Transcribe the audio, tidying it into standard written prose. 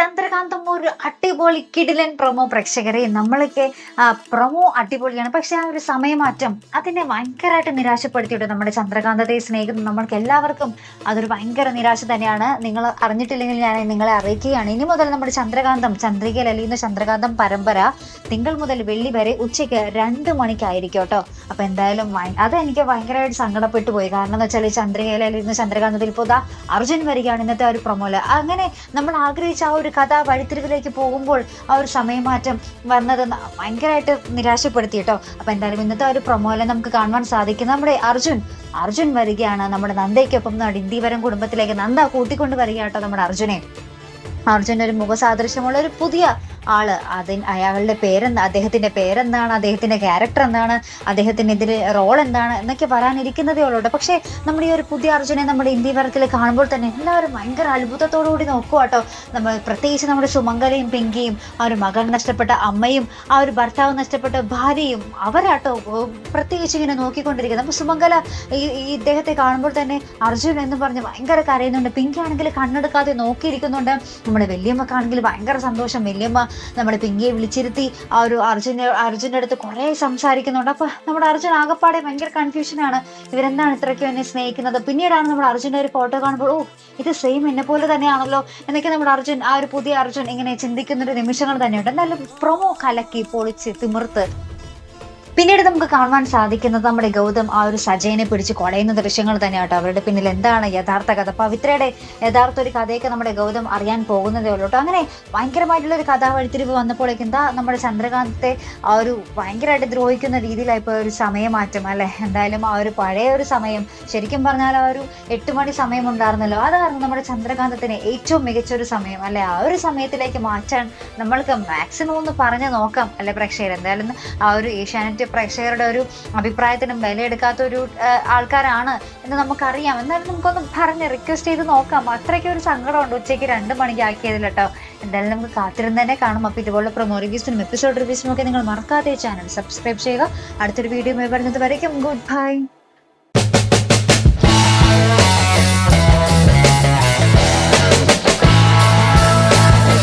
ചന്ദ്രകാന്തം ഒരു അടിപൊളി കിടിലൻ പ്രൊമോ പ്രേക്ഷകരെ നമ്മളൊക്കെ പ്രൊമോ അടിപൊളിയാണ്. പക്ഷെ ആ ഒരു സമയമാറ്റം അതിനെ ഭയങ്കരമായിട്ട് നിരാശപ്പെടുത്തിയിട്ട് നമ്മുടെ ചന്ദ്രകാന്തത്തെ സ്നേഹിക്കുന്ന നമ്മൾക്ക് എല്ലാവർക്കും അതൊരു ഭയങ്കര നിരാശ തന്നെയാണ്. നിങ്ങൾ അറിഞ്ഞിട്ടില്ലെങ്കിൽ ഞാൻ നിങ്ങളെ അറിയിക്കുകയാണ്. ഇനി മുതൽ നമ്മുടെ ചന്ദ്രകാന്തം ചന്ദ്രികയിൽ അലിയുന്ന ചന്ദ്രകാന്തം പരമ്പര തിങ്കൾ മുതൽ വെള്ളി വരെ ഉച്ചയ്ക്ക് 2 മണിക്കായിരിക്കും കേട്ടോ. അപ്പൊ എന്തായാലും അതെനിക്ക് ഭയങ്കരമായിട്ട് സങ്കടപ്പെട്ടു പോയി. കാരണം എന്ന് വെച്ചാൽ ചന്ദ്രികയിൽ അലിയുന്ന ചന്ദ്രകാന്തത്തിൽ ഇപ്പോൾ അർജുൻ വരികയാണ് ഇന്നത്തെ ആ ഒരു പ്രൊമോയില്. അങ്ങനെ നമ്മൾ ആഗ്രഹിച്ച ആ ഒരു കഥ വഴിത്തിരിവിലേക്ക് പോകുമ്പോൾ ആ ഒരു സമയമാറ്റം വന്നത് ഭയങ്കരമായിട്ട് നിരാശപ്പെടുത്തി കേട്ടോ. അപ്പൊ എന്തായാലും ഇന്നത്തെ ഒരു പ്രൊമോയില് നമുക്ക് കാണുവാൻ സാധിക്കും നമ്മുടെ അർജുൻ വരികയാണ് നമ്മുടെ നന്ദയ്ക്കൊപ്പം ഇന്ത്യവരം കുടുംബത്തിലേക്ക് നന്ദ കൂട്ടിക്കൊണ്ട് വരിക കേട്ടോ നമ്മുടെ അർജുൻ്റെ ഒരു മുഖസാദൃശ്യമുള്ള ഒരു പുതിയ ആള്. അയാളുടെ അദ്ദേഹത്തിന്റെ പേരെന്താണ്, അദ്ദേഹത്തിന്റെ ക്യാരക്ടർ എന്താണ്, അദ്ദേഹത്തിനെതിരെ റോൾ എന്താണ് എന്നൊക്കെ പറയാനിരിക്കുന്നതേ ഉള്ളൂ. പക്ഷെ നമ്മുടെ ഈ ഒരു പുതിയ അർജുനെ നമ്മുടെ ഇന്ത്യവരത്തിൽ കാണുമ്പോൾ തന്നെ എല്ലാവരും ഭയങ്കര അത്ഭുതത്തോടുകൂടി നോക്കുക കേട്ടോ. പ്രത്യേകിച്ച് നമ്മുടെ സുമംഗലയും പിങ്കിയും ആ ഒരു മകൻ നഷ്ടപ്പെട്ട അമ്മയും ആ ഒരു ഭർത്താവ് നഷ്ടപ്പെട്ട ഭാര്യയും അവരാട്ടോ പ്രത്യേകിച്ച് ഇങ്ങനെ നോക്കിക്കൊണ്ടിരിക്കുന്നത്. അപ്പൊ സുമംഗല ഈ ഇദ്ദേഹത്തെ കാണുമ്പോൾ തന്നെ അർജുൻ എന്ന് പറഞ്ഞ് ഭയങ്കര കരയുന്നുണ്ട്. പിങ്കി ആണെങ്കിൽ കണ്ണെടുക്കാതെ നോക്കിയിരിക്കുന്നുണ്ട്. നമ്മുടെ വല്യമ്മക്കാണെങ്കിൽ ഭയങ്കര സന്തോഷം. വല്യമ്മ നമ്മുടെ പിങ്കിയെ വിളിച്ചിരുത്തി ആ ഒരു അർജുൻ്റെ അടുത്ത് കുറെ സംസാരിക്കുന്നുണ്ട്. അപ്പൊ നമ്മുടെ അർജുൻ ആകപ്പാടെ ഭയങ്കര കൺഫ്യൂഷനാണ്. ഇവരെന്താണ് ഇത്രയ്ക്കും എന്നെ സ്നേഹിക്കുന്നത്? പിന്നീടാണ് നമ്മുടെ അർജുൻ്റെ ഒരു ഫോട്ടോ കാണുമ്പോൾ ഇത് സെയിം എന്നെ പോലെ തന്നെയാണല്ലോ എന്നൊക്കെ നമ്മുടെ ആ ഒരു പുതിയ അർജുൻ ഇങ്ങനെ ചിന്തിക്കുന്ന ഒരു നിമിഷങ്ങൾ തന്നെയുണ്ട്. എന്തായാലും പ്രൊമോ കലക്കി പൊളിച്ച് തിമിർത്ത് പിന്നീട് നമുക്ക് കാണുവാൻ സാധിക്കുന്നത് നമ്മുടെ ഗൗതം ആ ഒരു സജയനെ പിടിച്ച് കൊടയുന്ന ദൃശ്യങ്ങൾ തന്നെയാട്ടോ. അവരുടെ പിന്നിൽ എന്താണ് യഥാർത്ഥ കഥ, പവിത്രയുടെ യഥാർത്ഥ ഒരു കഥയൊക്കെ നമ്മുടെ ഗൗതം അറിയാൻ പോകുന്നതേ ഉള്ളൂ കേട്ടോ. അങ്ങനെ ഭയങ്കരമായിട്ടുള്ള ഒരു കഥാ വഴിത്തിരിവ് വന്നപ്പോഴേക്കും നമ്മുടെ ചന്ദ്രകാന്തത്തെ ആ ഒരു ഭയങ്കരമായിട്ട് ദ്രോഹിക്കുന്ന രീതിയിലായിപ്പോൾ ഒരു സമയമാറ്റം അല്ലെ. എന്തായാലും ആ ഒരു പഴയ ഒരു സമയം ശരിക്കും പറഞ്ഞാൽ ആ ഒരു 8 മണി സമയം ഉണ്ടായിരുന്നല്ലോ, അത് കാരണം നമ്മുടെ ചന്ദ്രകാന്തത്തിന് ഏറ്റവും മികച്ചൊരു സമയം അല്ലെ. ആ ഒരു സമയത്തിലേക്ക് മാറ്റാൻ നമ്മൾക്ക് മാക്സിമം ഒന്ന് പറഞ്ഞു നോക്കാം അല്ലെ പ്രേക്ഷകർ. എന്തായാലും ആ ഒരു ഏഷ്യാനെറ്റ് പ്രേക്ഷകരുടെ ഒരു അഭിപ്രായത്തിനും വിലയെടുക്കാത്ത ഒരു ആൾക്കാരാണ് എന്ന് നമുക്കറിയാം. എന്നാലും നമുക്കൊന്ന് പറഞ്ഞ് റിക്വസ്റ്റ് ചെയ്ത് നോക്കാം. അത്രയ്ക്ക് ഒരു സങ്കടമുണ്ട് ഉച്ചയ്ക്ക് 2 മണിക്ക് ആക്കിയതിൽ കേട്ടോ. എന്തായാലും നമുക്ക് കാത്തിരുന്ന് തന്നെ കാണും. അപ്പോൾ ഇതുപോലെ പ്രൊമോ റിവ്യൂസിനും എപ്പിസോഡ് റിവ്യൂസിനും ഒക്കെ നിങ്ങൾ മറക്കാതെ ചാനൽ സബ്സ്ക്രൈബ് ചെയ്യുക. അടുത്തൊരു വീഡിയോ വരുന്നത് വരയ്ക്കും ഗുഡ് ബൈ.